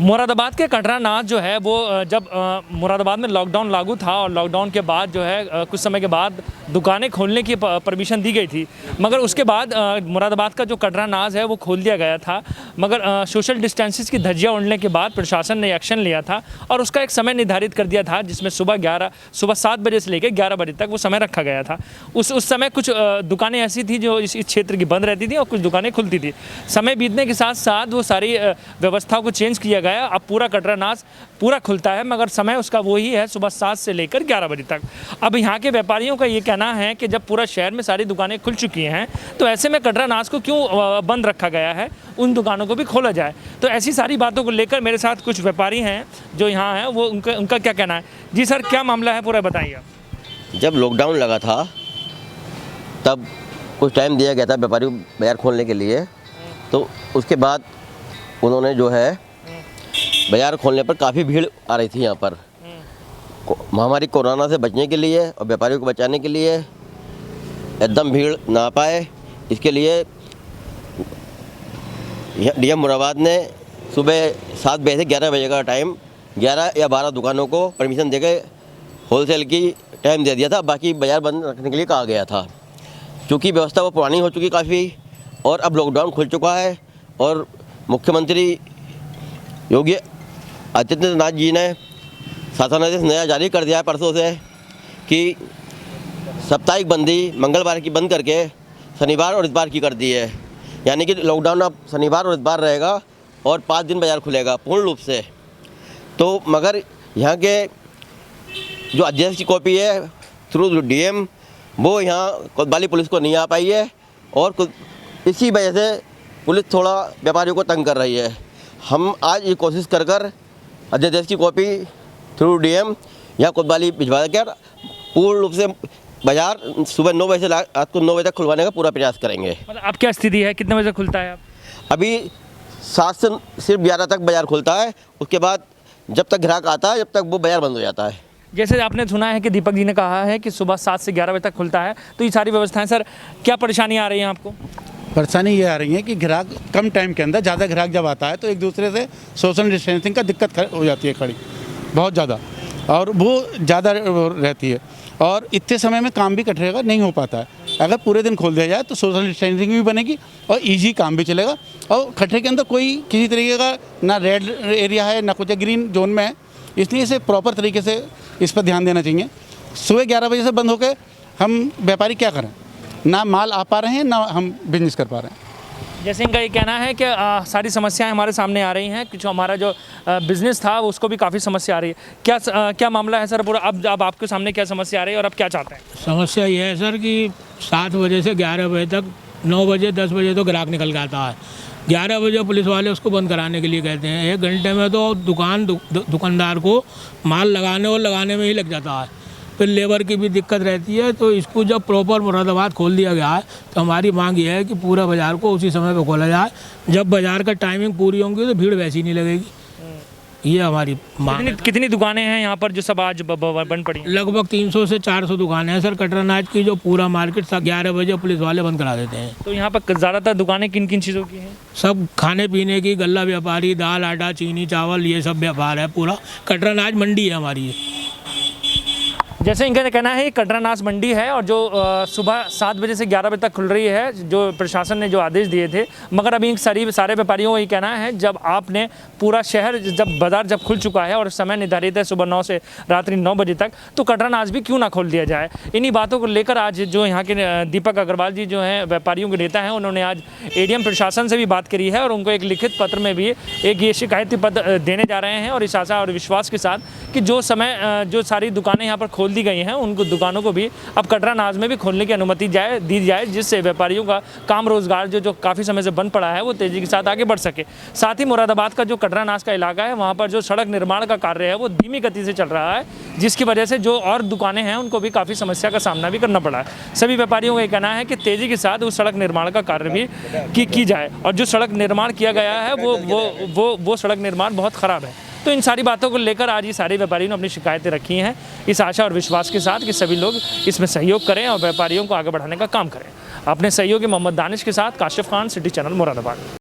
मुरादाबाद के कटरा नाथ जो है वो जब मुरादाबाद में लॉकडाउन लागू था और लॉकडाउन के बाद जो है कुछ समय के बाद दुकानें खोलने की परमिशन दी गई थी, मगर उसके बाद मुरादाबाद का जो कटरा नाज है वो खोल दिया गया था। मगर सोशल डिस्टेंसेस की धज्जियां उड़ने के बाद प्रशासन ने एक्शन लिया था और उसका एक समय निर्धारित कर दिया था, जिसमें सुबह 7 बजे से लेकर 11 बजे तक वो समय रखा गया था। उस समय कुछ दुकानें ऐसी थी जो इस क्षेत्र की बंद रहती थी और कुछ दुकानें खुलती थी। समय बीतने के साथ साथ वो सारी व्यवस्थाओं को चेंज किया गया। अब पूरा कटरा नाज पूरा खुलता है, मगर समय उसका वही है, सुबह 7 से लेकर 11 बजे तक। अब यहाँ के व्यापारियों का ये कहना है कि जब पूरा शहर में सारी दुकानें खुल चुकी हैं तो ऐसे में कटरा नाज को क्यों बंद रखा गया है, उन दुकानों को भी खोला जाए। तो ऐसी सारी बातों को लेकर मेरे साथ कुछ व्यापारी हैं जो यहाँ हैं, वो उनका क्या कहना है। जी सर, क्या मामला है पूरा बताइए। जब लॉकडाउन लगा था तब कुछ टाइम दिया गया था व्यापारियों को बाज़ार खोलने के लिए, तो उसके बाद उन्होंने जो है बाज़ार खोलने पर काफ़ी भीड़ आ रही थी यहाँ पर। महामारी कोरोना से बचने के लिए और व्यापारियों को बचाने के लिए एकदम भीड़ ना पाए, इसके लिए डीएम मुरादाबाद ने सुबह 7 बजे से 11 बजे का टाइम 11 या 12 दुकानों को परमिशन देकर होलसेल की टाइम दे दिया था, बाकी बाज़ार बंद रखने के लिए कहा गया था। क्योंकि व्यवस्था वो पुरानी हो चुकी काफ़ी और अब लॉकडाउन खुल चुका है और मुख्यमंत्री योगी आदित्यनाथ जी ने शासनादेश नया जारी कर दिया है परसों से कि साप्ताहिक बंदी मंगलवार की बंद करके शनिवार और इतवार की कर दी है। यानी कि लॉकडाउन अब शनिवार और इतवार रहेगा और 5 दिन बाज़ार खुलेगा पूर्ण रूप से। तो मगर यहाँ के जो आदेश की कॉपी है थ्रू डीएम, वो यहाँ कोतवाली पुलिस को नहीं आ पाई है और इसी वजह से पुलिस थोड़ा व्यापारियों को तंग कर रही है। हम आज ये कोशिश कर अध्यादेश की कॉपी थ्रू डीएम या कोतवाली भिजवा कर पूर्ण रूप से बाज़ार सुबह 9 बजे से रात को 9 बजे तक खुलवाने का पूरा प्रयास करेंगे। मतलब अब क्या स्थिति है, कितने बजे खुलता है? अभी 7 से सिर्फ 11 तक बाज़ार खुलता है, उसके बाद जब तक ग्राहक आता है जब तक वो बाज़ार बंद हो जाता है। जैसे आपने सुना है कि दीपक जी ने कहा है कि सुबह 7 से 11 बजे तक खुलता है, तो ये सारी व्यवस्थाएं सर क्या परेशानी आ रही है आपको? परेशानी ये आ रही है कि ग्राहक कम टाइम के अंदर ज़्यादा ग्राहक जब आता है तो एक दूसरे से सोशल डिस्टेंसिंग का दिक्कत हो जाती है खड़ी बहुत ज़्यादा, और वो ज़्यादा रहती है और इतने समय में काम भी कटरेगा नहीं हो पाता है। अगर पूरे दिन खोल दिया जाए तो सोशल डिस्टेंसिंग भी बनेगी और ईजी काम भी चलेगा और खटरे के अंदर कोई किसी तरीके का ना रेड एरिया है ना कुछ ग्रीन जोन में है, इसलिए इसे प्रॉपर तरीके से इस पर ध्यान देना चाहिए। सुबह 11 बजे से बंद होकर हम व्यापारी क्या करें, ना माल आ पा रहे हैं ना हम बिजनेस कर पा रहे हैं। जैसे इनका ये कहना है कि सारी समस्याएं हमारे सामने आ रही हैं, जो हमारा जो बिज़नेस था उसको भी काफ़ी समस्या आ रही है। क्या मामला है सर पूरा? अब आपके सामने क्या समस्या आ रही है और अब क्या चाहते हैं? समस्या ये है सर कि 7 बजे से 11 बजे तक 9 बजे 10 बजे तो ग्राहक निकल के आता है, 11 बजे पुलिस वाले उसको बंद कराने के लिए कहते हैं। 1 घंटे में तो दुकानदार को माल लगाने में ही लग जाता है, फिर लेबर की भी दिक्कत रहती है। तो इसको जब प्रॉपर मुरादाबाद खोल दिया गया है तो हमारी मांग ये है कि पूरा बाज़ार को उसी समय पर खोला जाए। जब बाज़ार का टाइमिंग पूरी होंगी तो भीड़ वैसी नहीं लगेगी, ये हमारी मांग। कितनी दुकानें हैं यहाँ पर जो सब आज बंद पड़ी हैं? लगभग 300 से 400 दुकानें हैं सर कटरा नाज की, जो पूरा मार्केट 11 बजे पुलिस वाले बंद करा देते हैं। तो यहाँ पर ज़्यादातर दुकानें किन किन चीज़ों की हैं? सब खाने पीने की, गल्ला व्यापारी, दाल आटा चीनी चावल ये सब व्यापार है। पूरा कटरा नाज मंडी है हमारी। जैसे इनका कहना है कटरा नाज मंडी है और जो सुबह 7 बजे से 11 बजे तक खुल रही है, जो प्रशासन ने जो आदेश दिए थे। मगर अभी सारे व्यापारियों को ये कहना है जब आपने पूरा शहर बाज़ार जब खुल चुका है और समय निर्धारित है सुबह 9 से रात्रि 9 बजे तक, तो कटरा नाज भी क्यों ना खोल दिया जाए। इन्हीं बातों को लेकर आज जो यहाँ के दीपक अग्रवाल जी जो हैं व्यापारियों के नेता हैं, उन्होंने आज एडीएम प्रशासन से भी बात करी है और उनको एक लिखित पत्र में भी एक ये शिकायती पत्र देने जा रहे हैं और इस आशा और विश्वास के साथ कि जो सारी दुकानें यहाँ पर खोल दी गई हैं उनको दुकानों को भी अब कटरा नाज में भी खोलने की अनुमति दी जाए, जिससे व्यापारियों का काम रोजगार जो काफ़ी समय से बंद पड़ा है वो तेज़ी के साथ आगे बढ़ सके। साथ ही मुरादाबाद का जो कटरा नाज का इलाका है वहाँ पर जो सड़क निर्माण का कार्य है वो धीमी गति से चल रहा है, जिसकी वजह से जो और दुकानें हैं उनको भी काफ़ी समस्या का सामना भी करना पड़ा है। सभी व्यापारियों का ये कहना है कि तेज़ी के साथ उस सड़क निर्माण का कार्य भी की जाए और जो सड़क निर्माण किया गया है वो सड़क निर्माण बहुत ख़राब है। तो इन सारी बातों को लेकर आज ये सारे व्यापारियों ने अपनी शिकायतें रखी हैं, इस आशा और विश्वास के साथ कि सभी लोग इसमें सहयोग करें और व्यापारियों को आगे बढ़ाने का काम करें। अपने सहयोगी मोहम्मद दानिश के साथ काशिफ खान, सिटी चैनल मुरादाबाद।